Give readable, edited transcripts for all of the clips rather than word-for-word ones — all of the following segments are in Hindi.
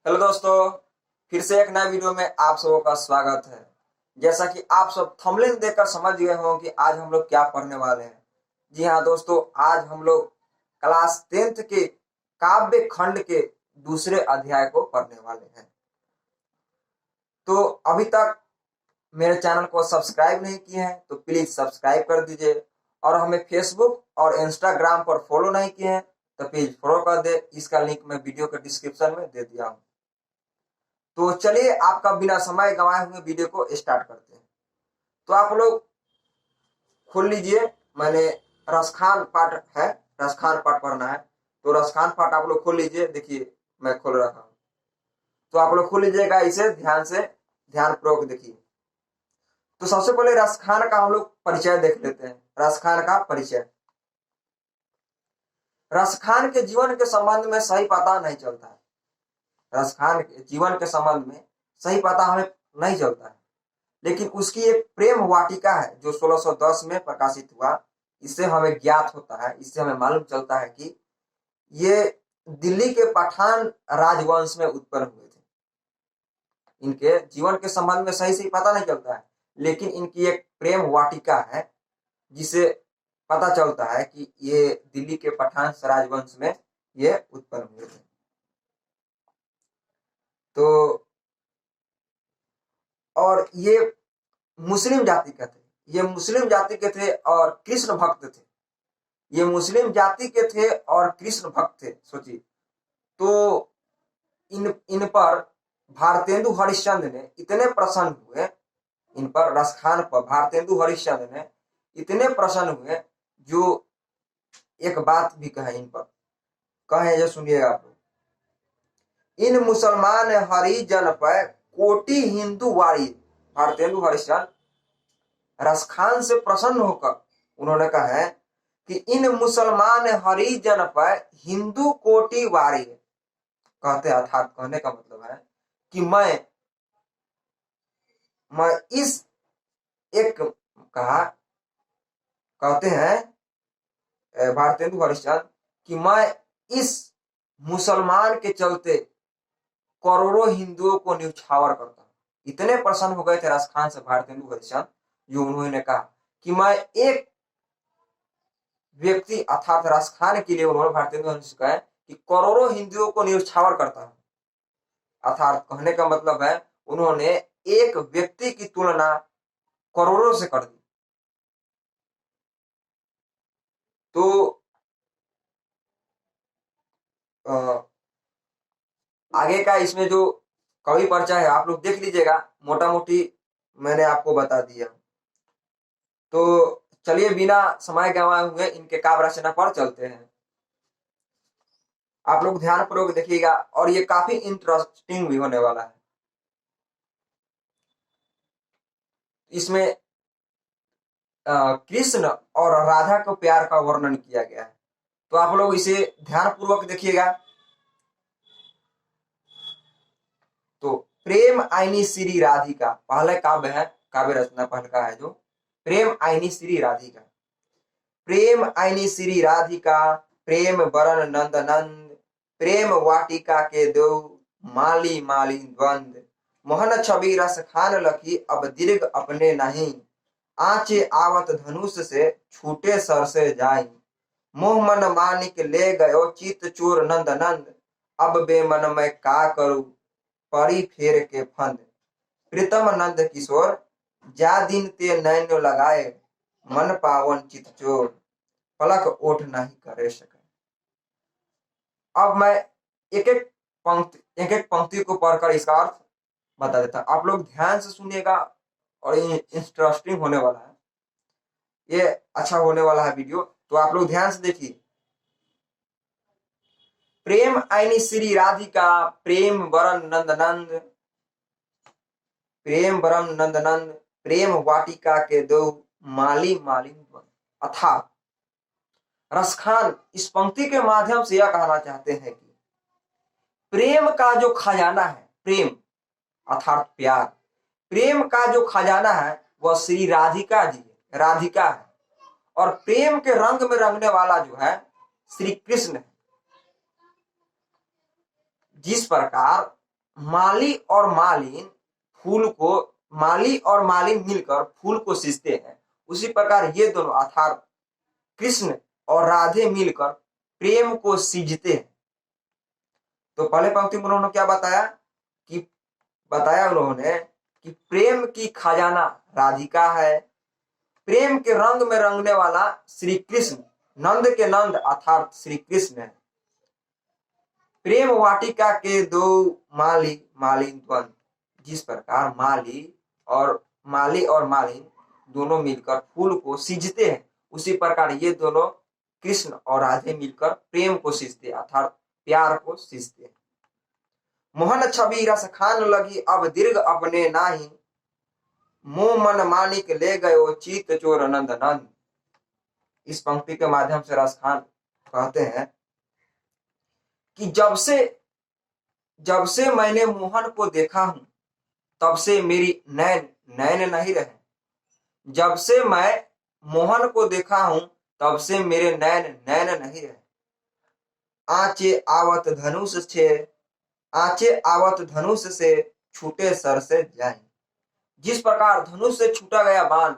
हेलो दोस्तों, फिर से एक नए वीडियो में आप सबों का स्वागत है। जैसा कि आप सब थंबनेल देखकर समझ गए हो कि आज हम लोग क्या पढ़ने वाले हैं। जी हाँ दोस्तों, आज हम लोग क्लास 10th के काव्य खंड के दूसरे अध्याय को पढ़ने वाले हैं। तो अभी तक मेरे चैनल को सब्सक्राइब नहीं किए हैं तो प्लीज सब्सक्राइब कर दीजिए, और हमें फेसबुक और इंस्टाग्राम पर फॉलो नहीं किए हैं तो प्लीज फॉलो कर दे। इसका लिंक मैं वीडियो के डिस्क्रिप्शन में दे दिया हूँ। तो चलिए आपका बिना समय गंवाए हुए वीडियो को स्टार्ट करते हैं। तो आप लोग खोल लीजिए, मैंने रसखान पाठ है, रसखान पाठ पढ़ना है तो रसखान पाठ आप लोग खोल लीजिए। देखिए मैं खोल रखा हूँ, तो आप लोग खोल लीजिएगा, इसे ध्यान से ध्यान पूर्वक देखिए। तो सबसे पहले रसखान का हम लोग परिचय देख लेते हैं। रसखान का परिचय। रसखान के जीवन के संबंध में सही पता नहीं चलता है। रसखान के जीवन के संबंध में सही पता हमें नहीं चलता है, लेकिन उसकी एक प्रेम वाटिका है जो 1610 में प्रकाशित हुआ। इससे हमें ज्ञात होता है, इससे हमें मालूम चलता है कि ये दिल्ली के पठान राजवंश में उत्पन्न हुए थे। इनके जीवन के संबंध में सही से पता नहीं चलता है, लेकिन इनकी एक प्रेम वाटिका है जिसे पता चलता है कि ये दिल्ली के पठान राजवंश में ये उत्पन्न हुए थे। तो और ये मुस्लिम जाति के थे, ये मुस्लिम जाति के थे और कृष्ण भक्त थे। ये मुस्लिम जाति के थे और कृष्ण भक्त थे। सोचिए, तो इन पर भारतेंदु हरिश्चंद्र ने इतने प्रसन्न हुए, इन पर रसखान पर भारतेंदु हरिश्चंद्र ने इतने प्रसन्न हुए जो एक बात भी कहे इन पर, कहे जो सुनिएगा आप लोग। इन मुसलमान हरिजन पर कोटि हिंदू वारी। भारतेंदु हरिश्चंद्र रसखान से प्रसन्न होकर उन्होंने कहा है कि इन मुसलमान हरिजन पर हिंदू कोटि वारी। कहते अर्थात कहने का मतलब है कि मैं इस एक कहा, कहते हैं भारतेंदु हरिश्चंद्र कि मैं इस मुसलमान के चलते करोड़ों हिंदुओं को न्यौछावर करता हूं। इतने प्रसन्न हो गए थे रसखान से भारतेंदु हरिश्चंद्र, जो उन्होंने कहा कि मैं एक व्यक्ति अर्थात रसखान के लिए उन्होंने भारतेंदु हरिश्चंद्र कहा कि करोड़ों हिंदुओं को न्यौछावर करता हूं। अर्थात कहने का मतलब है उन्होंने एक व्यक्ति की तुलना करोड़ों से कर दी। तो आगे का इसमें जो कवि परिचय है आप लोग देख लीजिएगा, मोटा मोटी मैंने आपको बता दिया। तो चलिए बिना समय गंवाए हुए इनके काव्य रचना पर चलते हैं। आप लोग ध्यान पूर्वक देखिएगा और ये काफी इंटरेस्टिंग भी होने वाला है। इसमें कृष्ण और राधा को प्यार का वर्णन किया गया है, तो आप लोग इसे ध्यान पूर्वक देखिएगा। तो प्रेम आईनी श्री राधिका पहले काव्य है, काव्य रचना पहले का है जो प्रेम आईनी श्री राधिका। प्रेम आईनी श्री राधिका प्रेम बरन नंद नंद, प्रेम वाटिका के दो माली माली द्वंद। मोहन छवि रस खान लखी अब दीर्घ अपने नहीं, आंचे आवत धनुष से छूटे सर से जाई। मोह मन मानिक ले गयो चित चोर नंद नंद, अब बेमन मैं का करूं परी फेर के फंद। प्रीतम नंद किशोर जा दिन ते नैनो लगाए, मन पावन चित चोर पलक ओठ नहीं करे सके। अब मैं एक एक पंक्ति को पढ़कर इसका अर्थ बता देता हूं। आप लोग ध्यान से सुनिएगा और ये इंटरेस्टिंग होने वाला है, ये अच्छा होने वाला है वीडियो, तो आप लोग ध्यान से देखिए। प्रेम आईनी श्री राधिका प्रेम वरन नंद नंद, प्रेम वरम नंद नंद, प्रेम वाटिका के दो माली माली द्वंद। अर्थात रसखान इस पंक्ति के माध्यम से यह कहना चाहते हैं कि प्रेम का जो खजाना है, प्रेम अर्थात प्यार, प्रेम का जो खजाना है वह श्री राधिका जी है, राधिका है। और प्रेम के रंग में रंगने वाला जो है श्री कृष्ण है। जिस प्रकार माली और मालिन माली और मालिन मिलकर फूल को सींचते हैं, उसी प्रकार ये दोनों अर्थात कृष्ण और राधे मिलकर प्रेम को सींचते हैं। तो पहले पंक्ति में उन्होंने क्या बताया उन्होंने कि प्रेम की खजाना राधिका है, प्रेम के रंग में रंगने वाला श्री कृष्ण, नंद के नंद अर्थात श्री कृष्ण है। प्रेम वाटिका के दो माली मालिन द्वंद, जिस प्रकार माली और मालिन दोनों मिलकर फूल को सींचते हैं, उसी प्रकार ये दोनों कृष्ण और राधे मिलकर प्रेम को सींचते अर्थात प्यार को सींचते हैं। मोहन छवि रस खान लगी अब दीर्घ अपने नाही, मोह मन मानिक ले गयो चीत चोर नंद नंद। इस पंक्ति के माध्यम से रस खान कहते हैं कि जब से मैंने मोहन को देखा हूं तब से मेरी नैन नहीं रहे। जब से मैं मोहन को देखा हूं तब से मेरे नैन नहीं रहे। आंचे आवत धनुष से छूटे सर से जाए। जिस प्रकार धनुष से छूटा गया बाण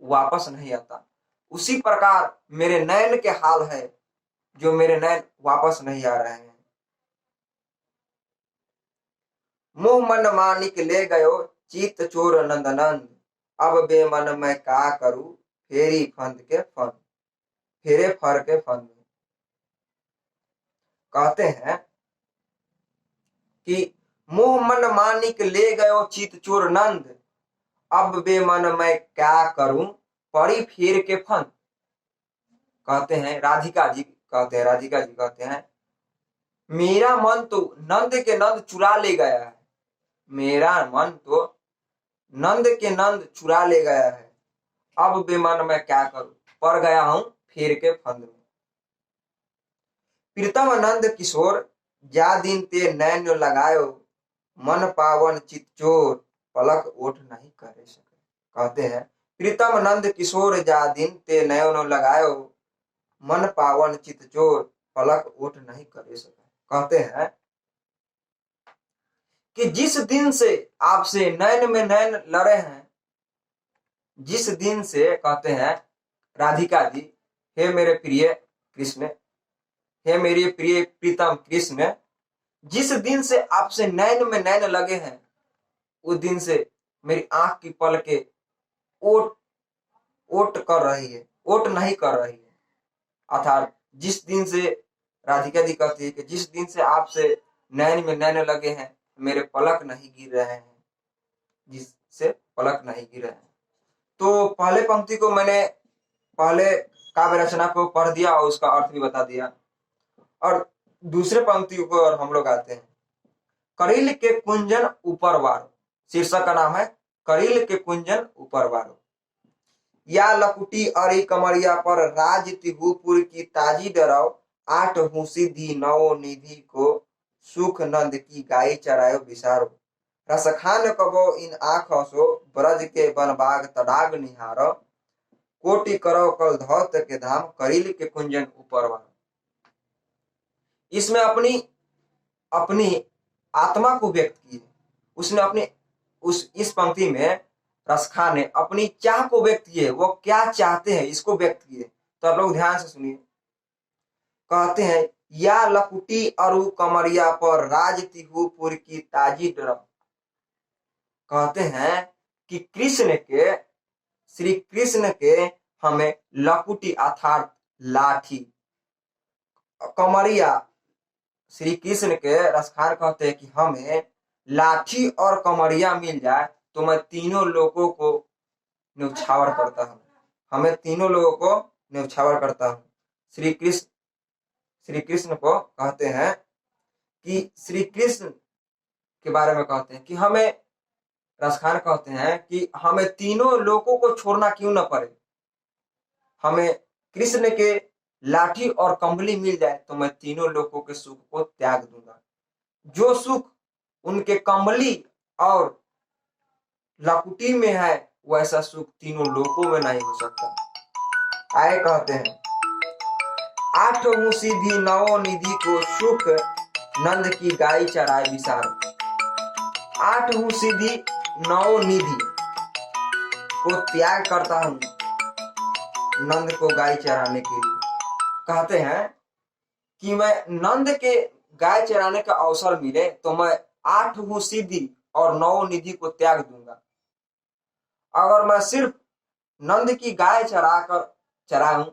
वापस नहीं आता, उसी प्रकार मेरे नैन के हाल है, जो मेरे नैन वापस नहीं आ रहे हैं। मोह मन मानिक ले गयो चीत चोर नंद नंद, अब बेमन मैं का करूं फेरी फेरे फर के फंद। कहते हैं कि मोह मन मानिक ले गयो चीत चोर नंद, अब बेमन मैं क्या करूं पड़ी फेर के फंद। कहते हैं राधिका जी कहते हैं मेरा मन तो नंद के नंद चुरा ले गया है, मेरा मन तो नंद के नंद चुरा ले गया है, अब बेमन मैं क्या करूं पड़ गया हूं फेर के फंद में। प्रीतम नंद किशोर जा दिन ते नैन लगायो, मन पावन चित चोर पलक ओठ नहीं करे सके। कहते हैं प्रीतम नंद किशोर जा दिन ते नयन लगायो, मन पावन चित चोर पलक ओठ नहीं करे सके। कहते हैं कि जिस दिन से आपसे नैन में नैन लड़े हैं, जिस दिन से कहते हैं राधिका जी, हे मेरे प्रिय कृष्ण, हे मेरे प्रिय प्रीतम कृष्ण, जिस दिन से आपसे नैन में नैन लगे हैं, उस दिन से मेरी आंख की पलकें ओट नहीं कर रही है। अर्थात जिस दिन से राधिका जी कहती है कि जिस दिन से आपसे नैन में नैन लगे हैं, मेरे पलक नहीं गिर रहे हैं, जिससे पलक नहीं गिर रहे हैं। तो पहले पंक्ति को मैंने पहले काव्य रचना को पढ़ दिया और उसका अर्थ भी बता दिया, और दूसरे पंक्ति को और हम लोग आते हैं। करील के कुंजन ऊपर वारो, शीर्षक का नाम है करील के कुंजन ऊपर वारो। या लकुटी अरी कमरिया पर राज तिहुपुर की ताजी डराओ, आठ हुसी दी नौ निधि को सुख नंद की गाय चरायो बिसारो। रसखान कबो इन आँखों सो ब्रज के बनबाग तडाग निहारो, कोटि करो कल धौत के धाम करील के कुंजन ऊपर वारो। इसमें अपनी आत्मा को व्यक्त की है। उसने इस पंक्ति में रसखान ने अपनी चाह को व्यक्त की है, वो क्या चाहते हैं इसको व्यक्त किए। तो आप लोग ध्यान से सुनिए। कहते हैं या लकुटी अरु कमरिया पर राज तिहुपुर की ताजी डरम। कहते हैं कि श्री कृष्ण के हमें लकुटी अर्थात लाठी, कमरिया श्री कृष्ण के रसखान कहते हैं कि हमें लाठी और कमरिया मिल जाए तो मैं तीनों लोगों को न्यौछावर करता हूं, हमें तीनों लोगों को न्यौछावर करता हूं। श्री कृष्ण को कहते हैं कि श्री कृष्ण के बारे में कहते हैं कि हमें रसखान कहते हैं कि हमें तीनों लोगों को छोड़ना क्यों न पड़े, हमें कृष्ण के लाठी और कंबली मिल जाए तो मैं तीनों लोगों के सुख को त्याग दूंगा। जो सुख उनके कंबली और लकुटी में है, वैसा सुख तीनों लोगों में नहीं हो सकता। आए कहते हैं आठ मुसीधी नवो निधि को सुख नंद की गाय चराए विसार। 8 सीधी 9 निधि को त्याग करता हूं नंद को गाय चराने के लिए। कहते हैं कि मैं नंद के गाय चराने का अवसर मिले तो मैं 8 सीधी और 9 निधि को त्याग दूंगा। अगर मैं सिर्फ नंद की गाय चराऊं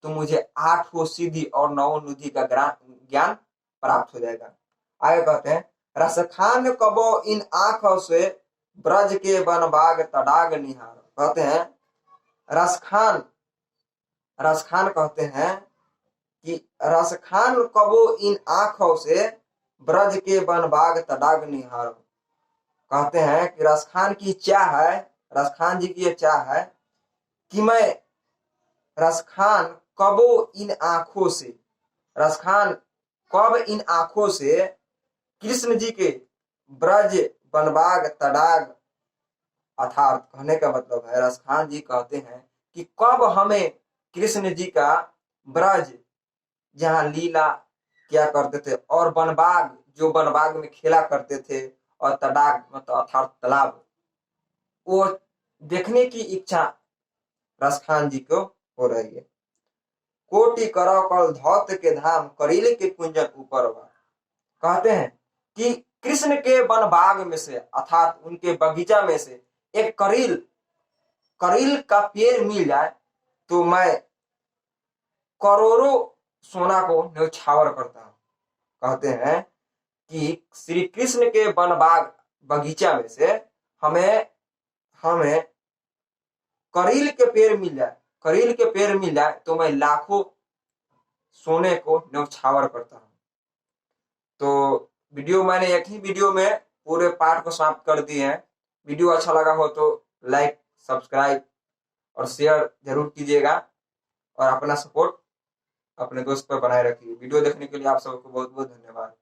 तो मुझे 8 सीधी और 9 निधि का ज्ञान प्राप्त हो जाएगा। आगे कहते हैं रसखान कबो इन आंखों से ब्रज के बनबाग तडाग निहार। कहते हैं रसखान कहते हैं कि रसखान कबो इन आंखों से ब्रज के बनबाग तडाग निहार। कहते हैं कि रसखान की चाह है, रसखान जी की यह चाह है कि मैं रसखान कबो इन आंखों से, रसखान कब इन आंखों से कृष्ण जी के ब्रज बनबाग तडाग, अर्थात कहने का मतलब है रसखान जी कहते हैं कि कब हमें कृष्ण जी का ब्रज जहां लीला किया करते थे और बनबाग जो बनबाग में खेला करते थे और तडाग मतलब अर्थात तालाब, वो देखने की इच्छा रसखान जी को हो रही है। कोटि करो कल धौत के धाम करीले के कुंजन ऊपर हुआ। कहते हैं कि कृष्ण के वनबाग में से अर्थात उनके बगीचा में से एक करील का पेड़ मिल जाए तो मैं करोड़ों सोना को न्यौछावर करता हूं। कहते हैं कि श्री कृष्ण के वनबाग बगीचा में से हमें करील के पेड़ मिल जाए तो मैं लाखों सोने को न्यौछावर करता हूं। तो मैंने एक ही वीडियो में पूरे पाठ को समाप्त कर दिए हैं। वीडियो अच्छा लगा हो तो लाइक, सब्सक्राइब और शेयर जरूर कीजिएगा और अपना सपोर्ट अपने दोस्त पर बनाए रखिए। वीडियो देखने के लिए आप सबको बहुत बहुत धन्यवाद।